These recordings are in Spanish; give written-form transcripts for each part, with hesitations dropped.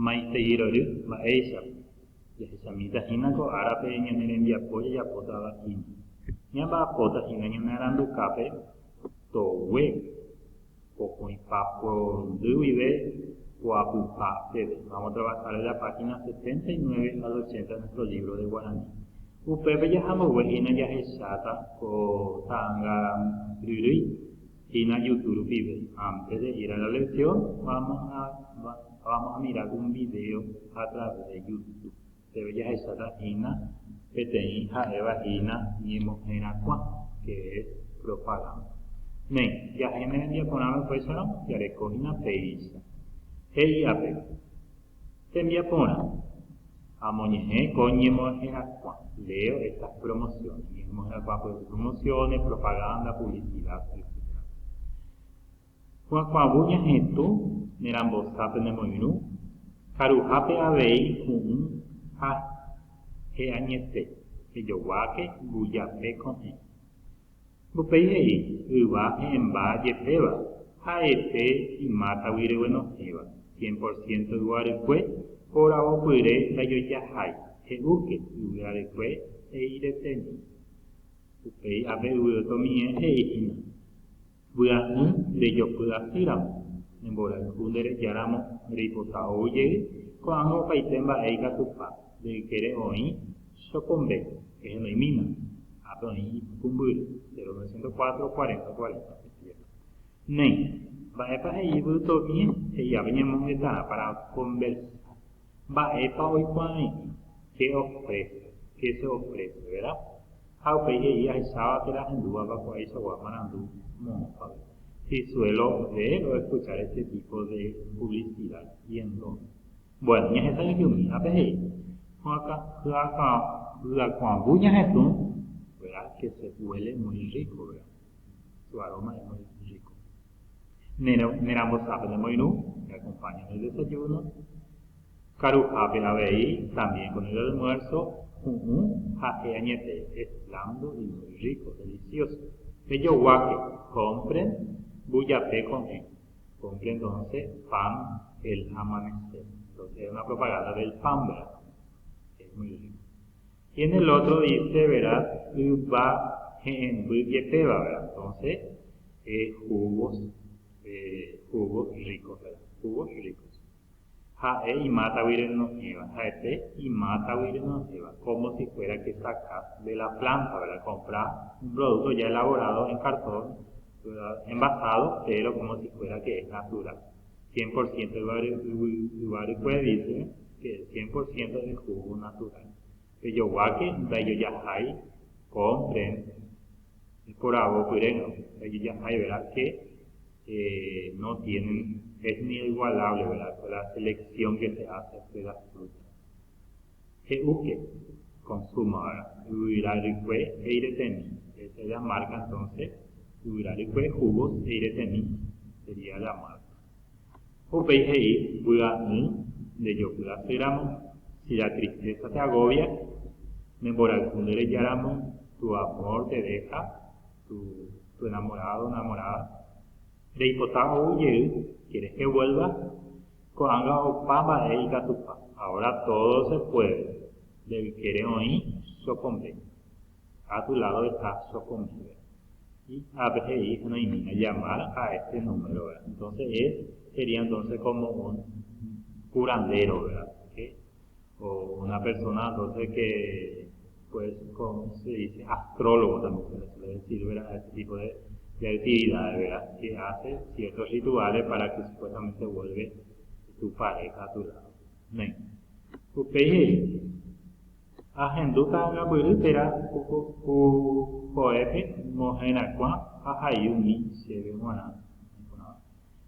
maiteirori ma'éicha jahechamíta hína ko árape ñane rembiapo jajapótava hína ñamba'apóta hína ñane arandukápe togue pokõipa pondy guive poapypa peve. Vamos a trabajar en la página 79 al 80 de nuestro libro de guaraní. Upépe jahambogue hína jahecháta ko ta'ãnga ryrýi hína YouTube vive. Antes de ir a la lección vamos a mirar un video a través de YouTube. Debe jahecháta hína peteĩ ha'éva hína ñemohẽrakua, que es propaganda. Ne, jahéne rembiaporãme upéicharamo jarekohína péicha. He'iápe tembiaporã amoñe'ẽ ko ñemohẽrakua. Leo estas promociones. Ñemohẽrakua pues promociones, propaganda, publicidad, etc. Kuakuãvu ñahetũ nerambosápe nemoirũ karuhápe avei hu'ũ ha he'añete ejoguáke mbujape ko'ẽ. Upéi he'i yva he'ẽmba jepéva ha'ete imátagui reguenohẽva 100% yvarykue oravopyre ndajojahái he'úke yvyrarekue eiretemi. Upéi ápe yvytomiẽ he'íhina vy'a'ỹ rejopy'asýramo nemborayhu nderejáramo reipota oujey ko'ág̃a opaite mba'e ikatupa nderekére oĩ Chocombe, que es Noimina, ápe oĩ Ipukũmbyry 0904 40 40. Nem, mba'épa he'i vy'utomiẽ he'iápe ñamongeta'ã para conversar. Mba'épa oikuaa'ỹi que se ofrece, ¿verdad? Ha upéi he'i ahecháva terahendúva pakuaa'ichagua marandu moõpa. Si suelo ver o escuchar este tipo de publicidad y entonces. Bueno, ñahesa ñehiumi, ápe he'i hyakuãvu ñahetũ, ¿verdad? Que se huele muy rico, ¿verdad? Su aroma es muy rico. Nerambosápe nemoirũ, que acompaña el desayuno. Karuhápe avei, también con el almuerzo. He'añete es blando y muy rico, delicioso. Ejoguáke, compren, mbujape ko'ẽ. Compren entonces pan el amanecer. Entonces es una propaganda del pan, ¿verdad? Es muy rico. Y en el otro dice, ¿verdad? Yva he'ẽmbyjepéva, ¿verdad? Entonces jugos ricos, ¿verdad? Jugos ricos. Ha'e imátagui renohẽva, ha'ete imátagui renohẽva, como si fuera que sacas de la planta, ¿verdad? Comprar un producto ya elaborado en cartón, ¿verdad? Envasado, pero como si fuera que es natural. 100% Ibaricue dice que es 100% de jugo natural. Ejoguáke ndajojahái compren por avopyréno, ndajojahái, ¿verdad? Que no tienen, es inigualable, ¿verdad? Con la selección que se hace de las frutas. He'úke, consuma, ¿verdad? Yvyrarekue eiretemi. Esa es la marca entonces. Yvyrarekue jugos eiretemi sería la marca. Upéi he'i vy'a'ỹ ndejopy'asýramo. Si la tristeza te agobia, nemborayhu nderejáramo, tu amor te deja, tu enamorado, enamorada. Reipota oujey, ¿quieres que vuelva? Ko'ág̃a opa mba'e ikatupa. Ahora todo se puede. Nderekére oĩ Chocombe. A tu lado está Chocombe. Y ápe he'i Noimina, llamar a este número, ¿verdad? Entonces sería entonces como un curandero, ¿verdad? ¿Okay? O una persona entonces que, pues, como se dice, astrólogo también se le suele decir, ¿verdad? Este tipo de actividades, ¿verdad? Que hace ciertos rituales para que supuestamente vuelve tu pareja a tu lado. ¿No? Upéi ahenduta agapyrypera ko'ẽpe moherakua ahayumi chéve g̃uarã.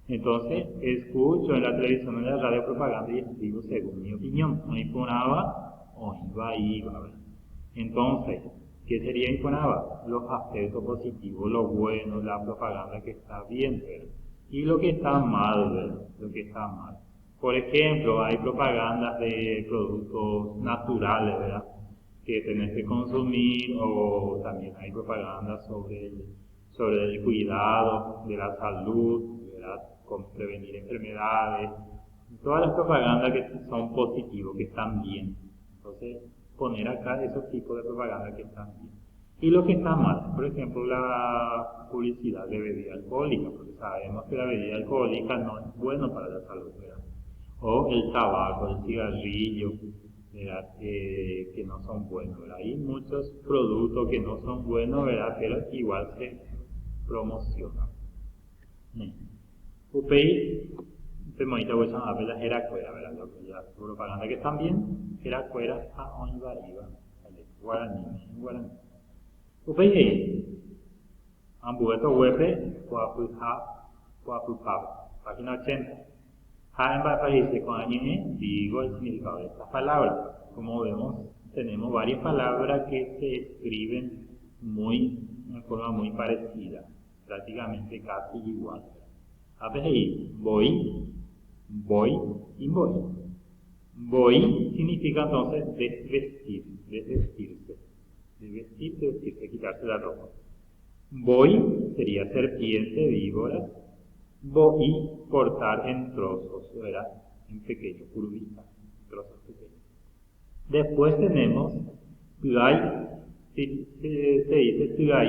Entonces, escucho en la televisión, en la radio propaganda y escribo según mi opinión. Oiporãva, oĩvaíva. Entonces, ¿qué sería Iporãva? Los aspectos positivos, lo bueno, la propaganda que está bien, ¿verdad? Y lo que está mal, ¿verdad? Lo que está mal. Por ejemplo, hay propagandas de productos naturales, ¿verdad? Que tenés que consumir, o también hay propaganda sobre el cuidado de la salud, ¿verdad? Con prevenir enfermedades, Todas las propagandas que son positivos, que están bien. Entonces, poner acá esos tipos de propaganda que están bien. Y lo que está mal, por ejemplo, la publicidad de bebida alcohólica, porque sabemos que la bebida alcohólica no es bueno para la salud, ¿verdad? O el tabaco, el cigarrillo, ¿verdad? Que no son buenos, ¿verdad? Hay muchos productos que no son buenos, ¿verdad? Pero igual se promocionan. UPI, pemonita huesan a veces era cuera, ¿verdad? La propaganda que están bien, era cuera a onva iba, guaraní, guaraní. UPI, ambueto huepe, página 80. Ambas países con añe, digo el significado de estas palabras. Como vemos, tenemos varias palabras que se escriben en forma muy parecida, prácticamente casi igual. A veces voy y voy. Voy significa entonces desvestirse, quitarse la ropa. Voy sería serpiente, víbora. Voy cortar en trozos, ¿verdad? En pequeños, curvitas, trozos pequeños. Después tenemos tuay, se dice tuay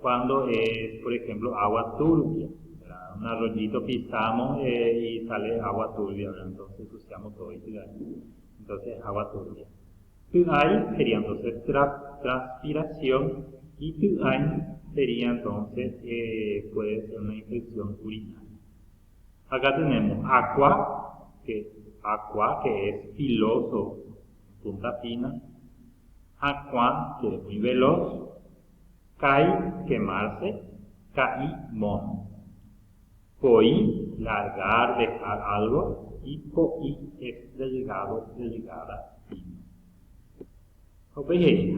cuando es, por ejemplo, agua turbia, ¿verdad? Un arroyito pisamos y sale agua turbia, ¿verdad? Entonces usamos todo y tuay. Entonces agua turbia. Tuay sería entonces transpiración y tuay sería entonces, puede ser una infección urinaria. Acá tenemos aqua, que es filoso, punta fina. Aqua, que es muy veloz. Cai, quemarse. Caimón. Poi, largar, dejar algo. Y poi es delgado, delgada, fino. Oye,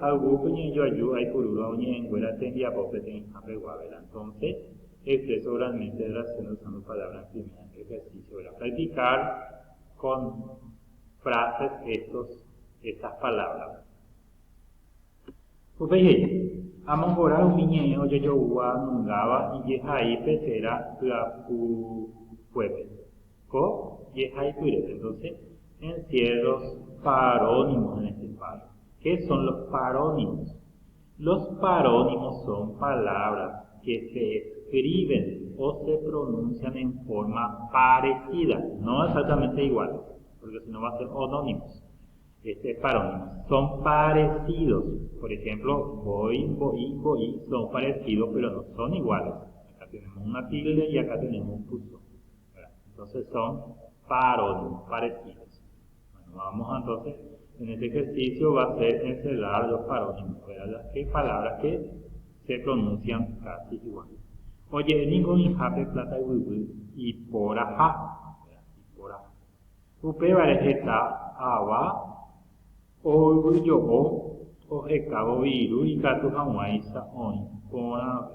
algo que yo ayudo a cururo, oye, en fuera tendría popete en apeguabela. Entonces, expreso oralmente de la acción usando palabras en primer ejercicio. ¿Verdad? Practicar con frases estas palabras. Oye, amongora un niño yo nungaba y ahí pecera la puepe. Co y ahí purete. Entonces, encierros parónimos en este paro. ¿Qué son los parónimos? Los parónimos son palabras que se escriben o se pronuncian en forma parecida, no exactamente iguales, porque si no va a ser onónimos. Parónimos son parecidos. Por ejemplo, voy, son parecidos, pero no son iguales. Acá tenemos una tilde y acá tenemos un punto. Entonces son parónimos, parecidos. Vamos entonces, en este ejercicio va a ser encerrar los parónimos, ¿verdad? ¿Qué palabras que se pronuncian casi igual? Oye, ningún injape plata y por ajá, Upe varejeta aba, o yo o ejecabo viru y catu hamuaisa on, pona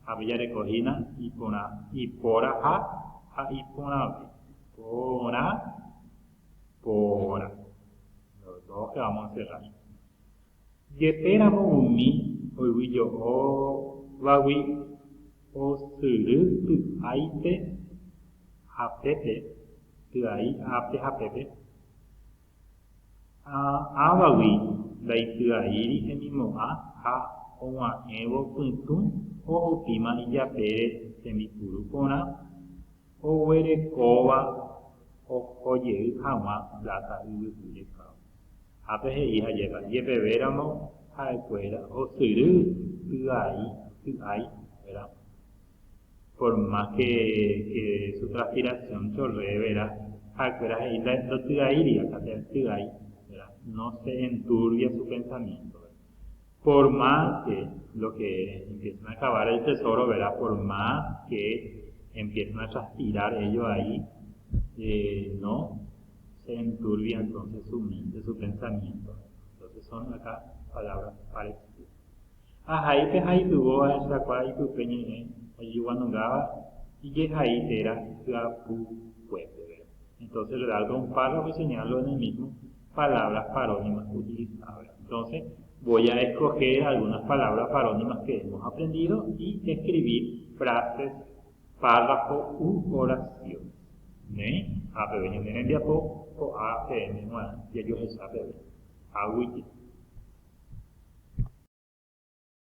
había recogida y por ajá, y pona los dos que vamos a cerrar. Yeperamo umi, oigo o wawi, o suru, tu aite, hapepe, tu ahí, hapepe. Awawi, dai tu ahí, emimo ha, owa evo puntum, o upima y yapere, semipuru pona, o were koba, oye, jamás plata y lucero. A veces hija lleve veramo a escuela o suru, tu ahí, ¿verdad? Por más que su transpiración chorre, ¿verdad? A escuela y la tu ahí, acá tu ahí, ¿verdad? No se enturbia su pensamiento, ¿verdad? Por más que lo que empiezan a acabar el tesoro, ¿verdad? Por más que empiezan a transpirar ellos ahí, no se enturbia entonces su mente, su pensamiento. Entonces son acá palabras parecidas. Ahí pejai tuvo a esa cual y tu peñe ayudanungaba y que ahí era la puede. Entonces le da un párrafo y señalo en el mismo palabras parónimas utilizadas. Entonces voy a escoger algunas palabras parónimas que hemos aprendido y escribir frases, párrafos u oraciones. né? A bebé, nene dia po, po a pe ni wa, ya yo esa bebé. A wiki.